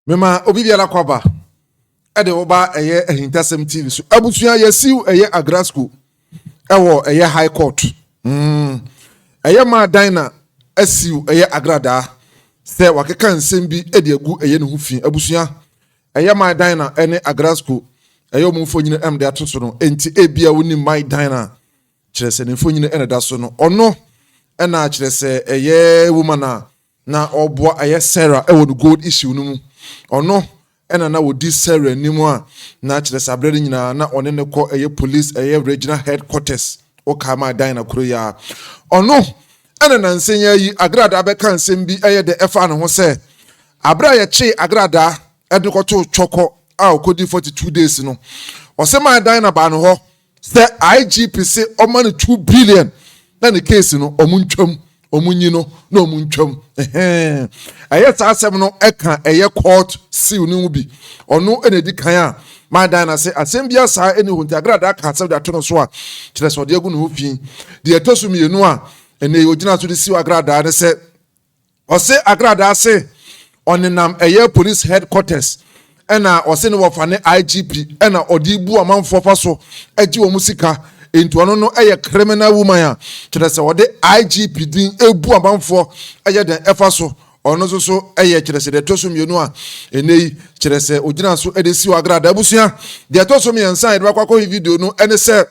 Mema obi biara kwaba ede oba eye Ahintasem TV so abusua yesiw eye Agradaa SÜƆ ewo eye high court eye Maa Diana asiw eye Agradaa se wakeka nsem bi ede agu eye ne ho fi abusua eye Maa Diana ene Agradaa SÜØ eye omfo nyine emde atoso no enti ebia woni Maa Diana kyerese ne mfo nyine ene da so no ono ena kyerese eye woman na oboa eye Sarah ewo the gold issue no mu ono ena na wodi Sarah nimu a na kyerese abrede nyina na one ne ko eye police eye regional headquarters o ka Maa Diana kuro ya ono ena na nsenya yi Agradaa be kan nsem bi eye de efa ne ho se abra ye che Agradaa edukoto choko a okodi 42 days no o se Maa Diana ba no ho se IGP se o man 2 billion na the case no omuntwam omunyino na omuntwam eye asem no eka eye court seal no bi ono enedi kan a Maa Diana se asem bia sa eni hunti Agradaa ka asem da to no so a kire so de agu no fi de etosu mienu a ene ogina so de seal Agradaa ne se o se Agradaa se onenam eye police headquarters ena o se no wofa ne IGP ena odi bu amanfo fa so agi wo musika enti ono no eye criminal woman a kire se wo de IGP din ebu amanfo eye den efa so ono so eye kire se de toso mienu a enei kire se ogina so ede si Agradaa busua de toso miensa ede bakwa video no ene se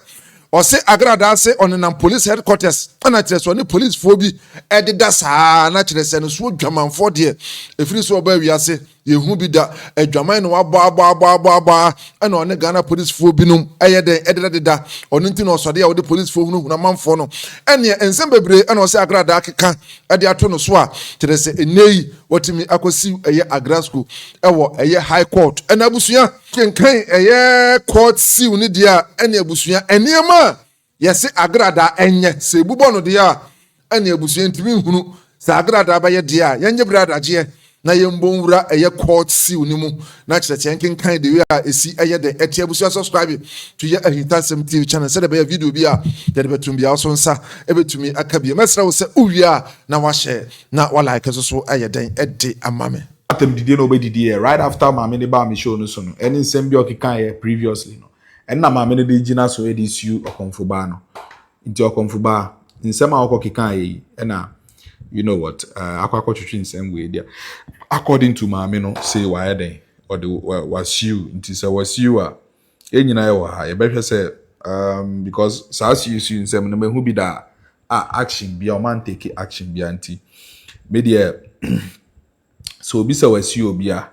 o se Agradaa se onenam police headquarters ana kire se oni police fo bi ede da saa na kire se no so dwamanfo de efiri so oba wiase yehu bi da adwaman no wabo ana one Ghana police fo binum eye den ededa ono nti no sode ya wo de police fo hunu manfo no ene ensem bebre ana o se Agradaa keka ede ato no so a kire se enei wotimi akosi eye Agradaa SÜØ ewo eye high court ena abusua kenkan eye court seal ni dia ene abusua eniema yesi Agradaa enye se bubo no dia ene abusua ntimi hunu se Agradaa ba ye dia yenye brada je na yembonwura eye court seal ni mu na kyerɛkyerɛ nkenkan de wi a esi eye de etia busua subscribe to ye Ahintasem TV channel se de be video bi a de betum bia so nsa ebetumi akabie mesra wo se uwia na wa share na wa like so eye den ede amame atem didie no obedidie right after maame ne ba me show no so no eni nsem bi okekan ye previously no enna maame ne de gina so e de su okonfo ba no nti okonfo ba nsem a okokekan ye ena you know what akwakwo twetwe nsem we dia according to maame no say why den or the was you nti say was you a enyina ye wa ha ye behwe say because SAS you nsem no mehu bi da action bia o man take action bia anti media so bi say was you bia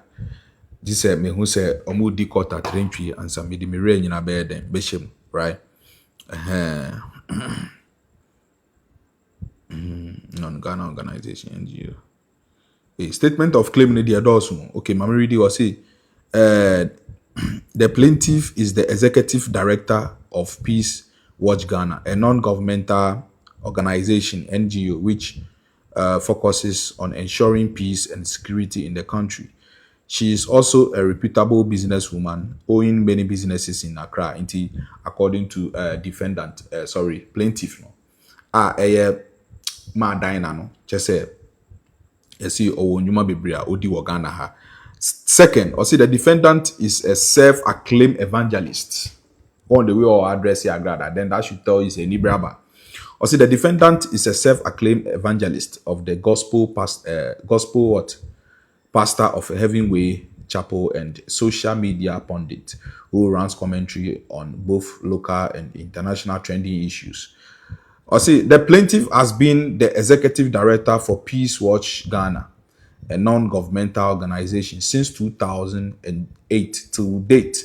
ji say mehu say omo di quarter trentwi ansa me di me re nyina be den be shem right non-Ghana organization NGO. A statement of claim in the ADOM. Okay, Mama Reedy was say the plaintiff is the executive director of Peace Watch Ghana, a non-governmental organization NGO which focuses on ensuring peace and security in the country. She is also a reputable businesswoman owning many businesses in Accra, according to plaintiff. No. Maa Diana no chese yesi owo nyuma bebria odi wo Ghana ha. Second, or see the defendant is a self-acclaimed evangelist. On the way or address Agradaa, then that should tell you is a Nibraba. Or see the defendant is a self-acclaimed evangelist of the pastor of Heaven Way Chapel and social media pundit who runs commentary on both local and international trending issues. Or see, the plaintiff has been the executive director for Peace Watch Ghana, a non-governmental organization since 2008 to date,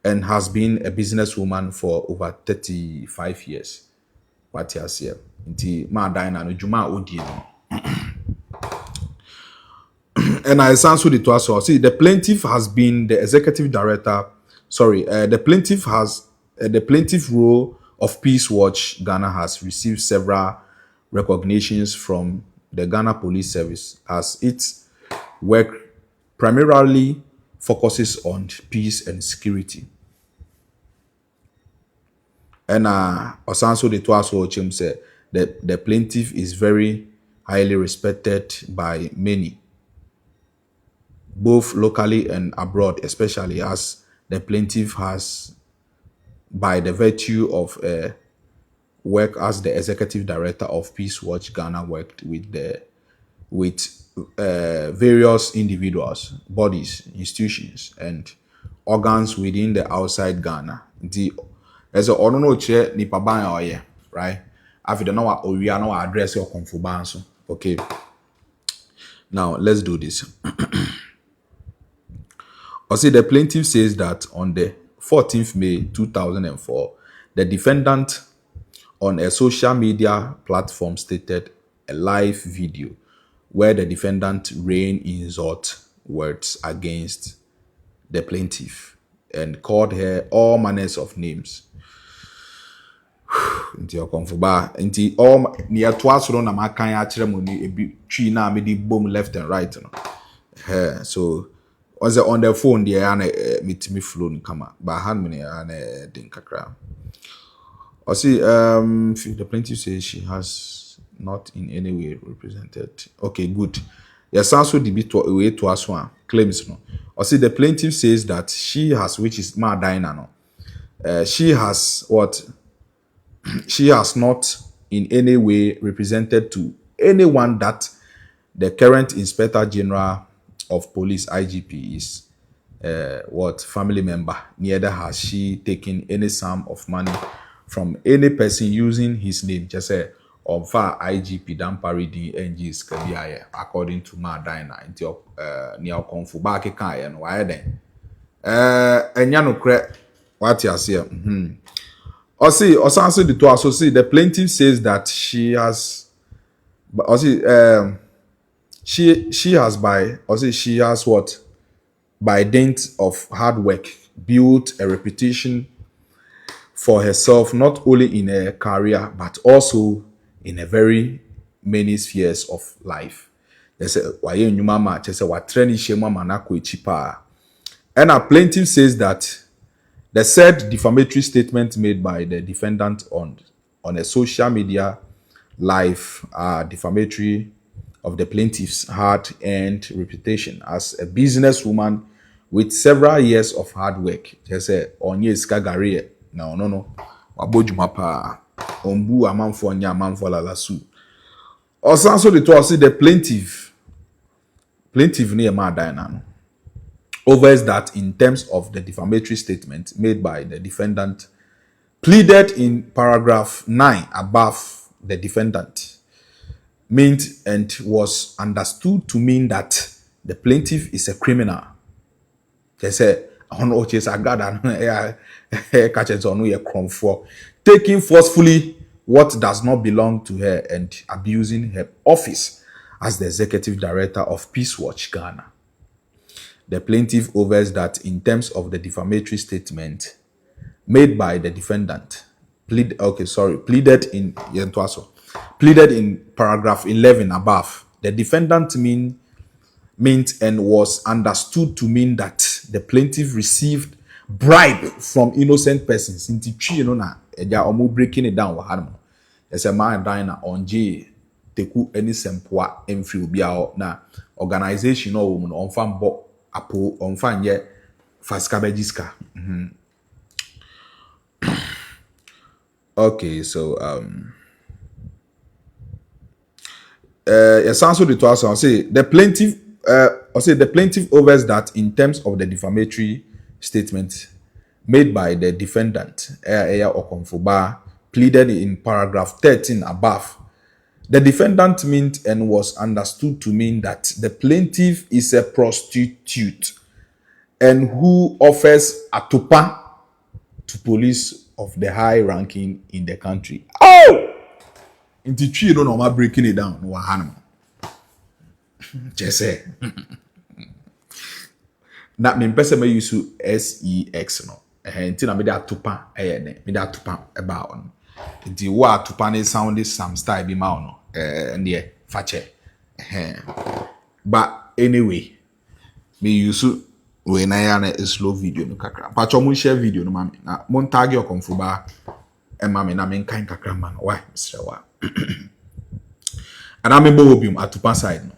and has been a businesswoman for over 35 years. What you see, inti Maa Diana no juma odi no. And I answer the to us. See, the plaintiff has been the executive director. The plaintiff role of Peace Watch Ghana has received several recognitions from the Ghana Police Service as its work primarily focuses on peace and security. And Osanso de Toaso Ochim said that the plaintiff is very highly respected by many both locally and abroad, especially as the plaintiff has, by the virtue of work as the executive director of Peace Watch Ghana, worked with various individuals, bodies, institutions, and organs within the outside Ghana. As a no chair nipa ban oye, right? After no wa owia no address your confubanso. Okay. Now let's do this. The plaintiff says that on the 14th May 2004, the defendant on a social media platform stated a live video where the defendant rained insult words against the plaintiff and called her all manners of names. Nti okonfuba nti all near twice run na makan ya kire mo ni ebi twi na me di bom left and right no. So was on the phone there and meet me flow kama ba hand me na din kakra. The plaintiff says she has not in any way represented. Okay, good. Yes, also the bit way to us one claims no. The plaintiff says that she has, which is Maa Diana no. She has what? She has not in any way represented to anyone that the current Inspector General of Police IGP is family member. Neither has she taken any sum of money from any person using his name. Just say on far IGP Dampari DNG's Kabiaye, according to Maa Diana. Into near Konfuba Kaya and why then? And Yano cre what you say? The plaintiff says that she has, she has what, by dint of hard work, built a reputation for herself, not only in her career but also in a very many spheres of life. They say, "Waye nyumama," they say, "Wa training shema manako ichipa." And a plaintiff says that the said defamatory statement made by the defendant on a social media live are defamatory of the plaintiff's hard-earned reputation as a businesswoman with several years of hard work. They say, "Onye skagari no. Wabojuma pa ombu amanfo nya amanfo lalasu." Also the plaintiff near Maa Diana overs that in terms of the defamatory statement made by the defendant pleaded in paragraph 9 above, the defendant meant and was understood to mean that the plaintiff is a criminal. They say, taking forcefully what does not belong to her and abusing her office as the executive director of Peace Watch Ghana. The plaintiff overs that in terms of the defamatory statement made by the defendant, pleaded in paragraph 11 above, the defendant meant and was understood to mean that the plaintiff received bribe from innocent persons. Inti twi no na eja omo breaking it down wa no. Ese Maa Diana onje teku any sempoa emfri obi a na organization no wo no onfa mbo apo onfa nye faskabejiska. Okay, so the plaintiff overs that in terms of the defamatory statement made by the defendant pleaded in paragraph 13 above. The defendant meant and was understood to mean that the plaintiff is a prostitute and who offers atupa to police of the high ranking in the country. Oh! Inti twi no ma breaking it down wa hanum. Just say. Na me pese me use sex no. Inti na me da atupa ne. Me da atupa eba on. Inti wa atupa ne sound some style bi ma no. Ndiye fache. But anyway, me use we na ya na slow video no kakra. Pacho mun share video no mami. Na mun tag your konfuba e mami na me kan kakra man. Why Mr. Wa? And I'm a bobium at Tupan side. No.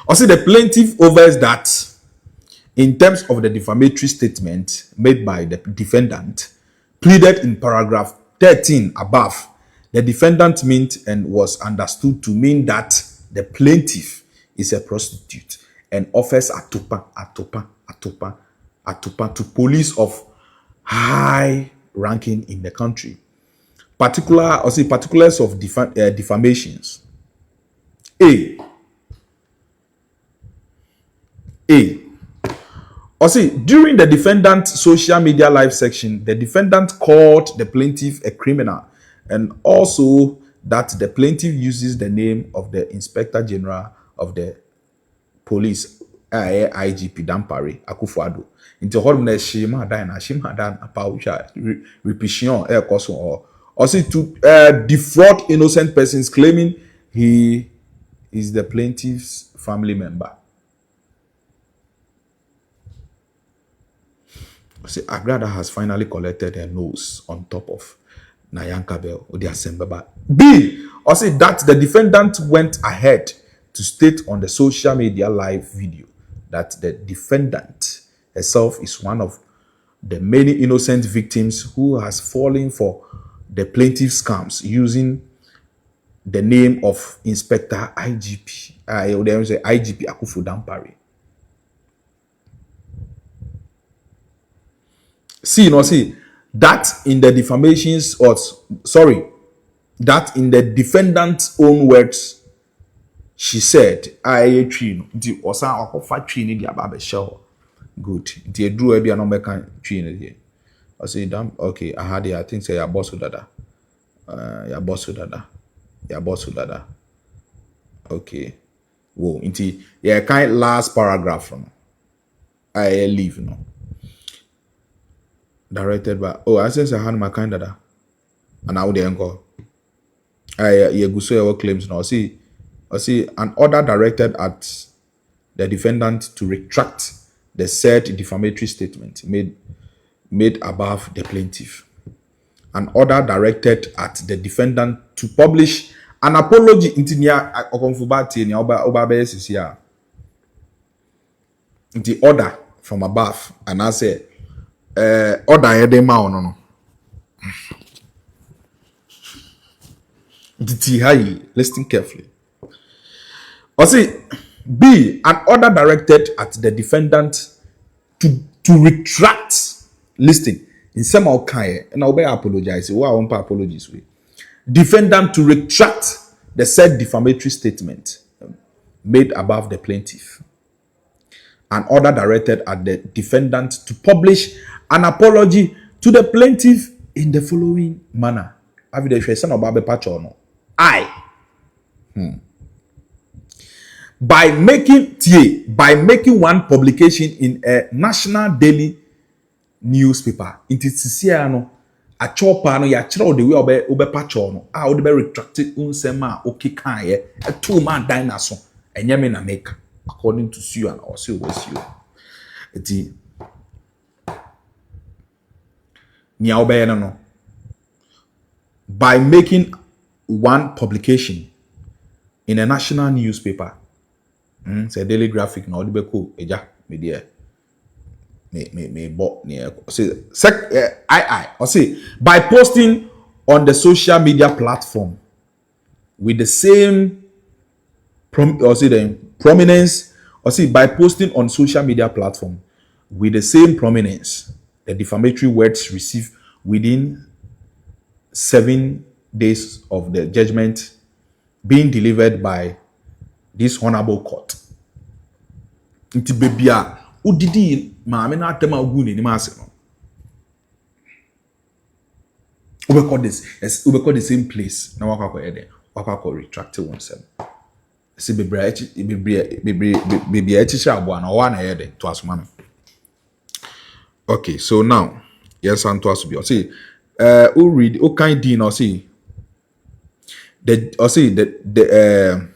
Also, the plaintiff overs that in terms of the defamatory statement made by the defendant, pleaded in paragraph 13 above, the defendant meant and was understood to mean that the plaintiff is a prostitute and offers atopa to police of high ranking in the country. Particulars of defamations. A. During the defendant's social media live section, the defendant called the plaintiff a criminal, and also that the plaintiff uses the name of the Inspector General of the Police, IGP Dampare Akufo-Addo. Into Holmes Shima Dan Apaucha repetition or also to defraud innocent persons, claiming he is the plaintiff's family member. Agradaa has finally collected her nose on top of Nayanka Bell or the Assembaba. B. Also that the defendant went ahead to state on the social media live video that the defendant herself is one of the many innocent victims who has fallen for the plaintiff's scams using the name of Inspector IGP, IGP Akufo Dampare. That in the defamations, that in the defendant's own words, she said, good. Drew a number can here. I say, damn, okay, I had it. I think say your boss dada. Your boss dada. Okay. Whoa, inti yeah, kind last paragraph from I leave no. Directed by I says I had my kind dada. And I would go. I claims now. See an order directed at the defendant to retract the said defamatory statement made above the plaintiff. An order directed at the defendant to publish an apology the order from above, and I say order no. Listen carefully. B. An order directed at the defendant to retract listing in some kind, and I'll be apologize. Why I won't apologize with defendant to retract the said defamatory statement made above the plaintiff. An order directed at the defendant to publish an apology to the plaintiff in the following manner. By making one publication in a national daily newspaper. It is no a chopper no ya chiro the way obe pacho no a obe retracted unsema okay kan ye a 2-man dinosaur enyeme na make according to SÜÖ and also was you. Eti ni obe no by making one publication in a national newspaper. Say daily graphic no obe ko eja me there. By posting on the social media platform with the same prominence, by posting on social media platform with the same prominence, the defamatory words received within 7 days of the judgment being delivered by this honorable court. Inti bebia udidi maame na atema ogu ni ase no. We call the same place na wakako ede wakako retract oneself. See bebia echi abo na wa na ede to asoma no. Okay, so now yes and to asu bi. See who read who kind din or see the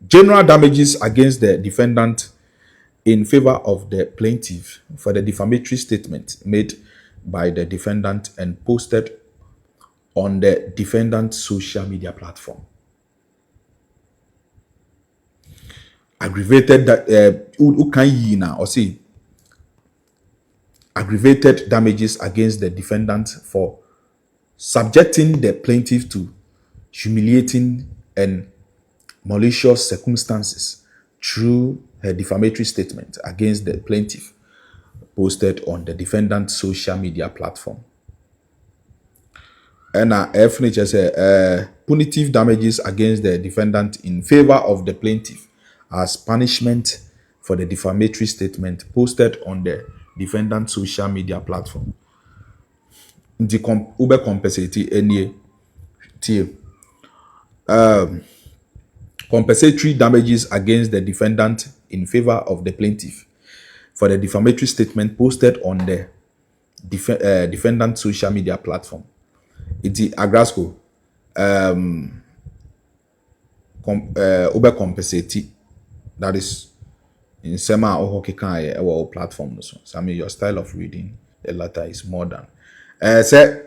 general damages against the defendant in favor of the plaintiff for the defamatory statement made by the defendant and posted on the defendant's social media platform. aggravated or say aggravated damages against the defendant for subjecting the plaintiff to humiliating and malicious circumstances through her defamatory statement against the plaintiff posted on the defendant's social media platform. And punitive damages against the defendant in favor of the plaintiff as punishment for the defamatory statement posted on the defendant's social media platform. The ube compensate any compensatory damages against the defendant in favor of the plaintiff for the defamatory statement posted on the defendant's social media platform. It's agrasco ube compensate, that is in sema or hokikan our platform. So I mean your style of reading the letter is more than say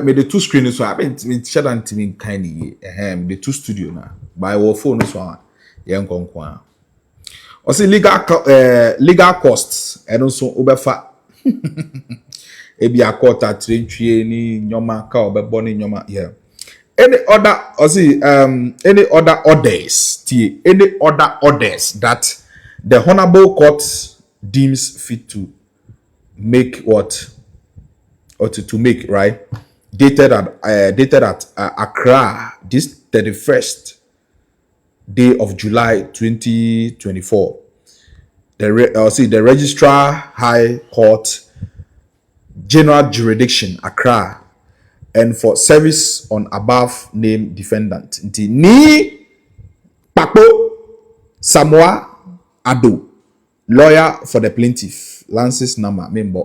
me the two screens, so I mean share and to me kindly the two studio now by our phone so yeah nkonkwa also legal costs and also obefa ebi akota trentwie ni nyoma ka obebo ni nyoma yeah any other any other orders that the honorable court deems fit to make what or to make, right, dated at Accra this 31st day of July 2024. The Registrar High Court General Jurisdiction Accra, and for service on above named defendant ni Papo Samoa Ado, lawyer for the plaintiff, Lance's number member.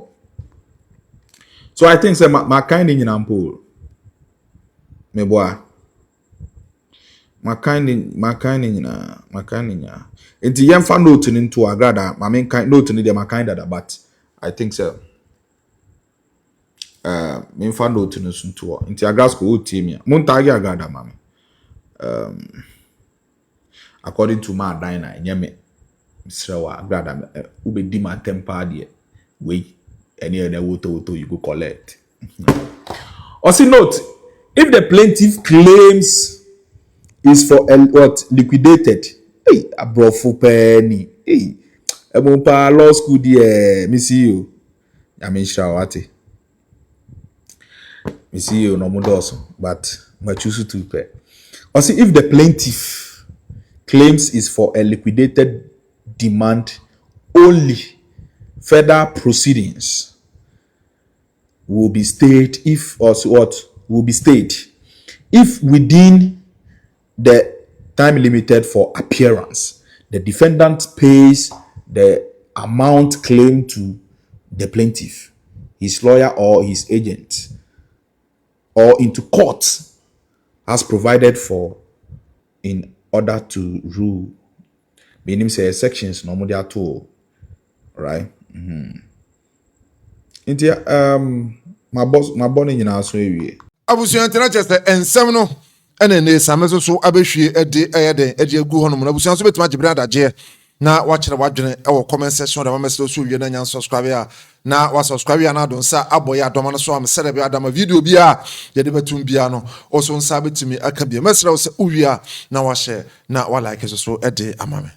So I think my kind in ample. Me boy. My kind in into yam fan note into Agradaa. My main kind note in the my kind that, but I think so. Me fan note in into Agradaa school team. Montagi Agradaa, mami. According to Maa Diana, nyame Mr. Agradaa ube di ma temper die. We any other woto you go collect. Also note, if the plaintiff claims is for what liquidated, hey, abrofu penny, hey, ebompa law school die, me see you. I mean shawati. Me see you no mudoso, but my choose to pay. Also, if the plaintiff claims is for a liquidated demand only, further proceedings will be stayed if within the time limited for appearance the defendant pays the amount claimed to the plaintiff, his lawyer or his agent, or into court as provided for in order to rule. Meaning say sections normally are two, right? Inti my bonne nyina so ewie abusuan tena chese ensem no ene ne sameso so abehwie ede eyeden ede agu honom na abusuan so betima gibra daje na wachire wadwene e wo comment section da message so wie na nya subscribe ya na wa subscribe ya na don sa aboye adoma no so am sere be adama video bia ye de betum bia no oso nsa betimi aka bia mesra wo se uwia na wa share na wa like so ede amame.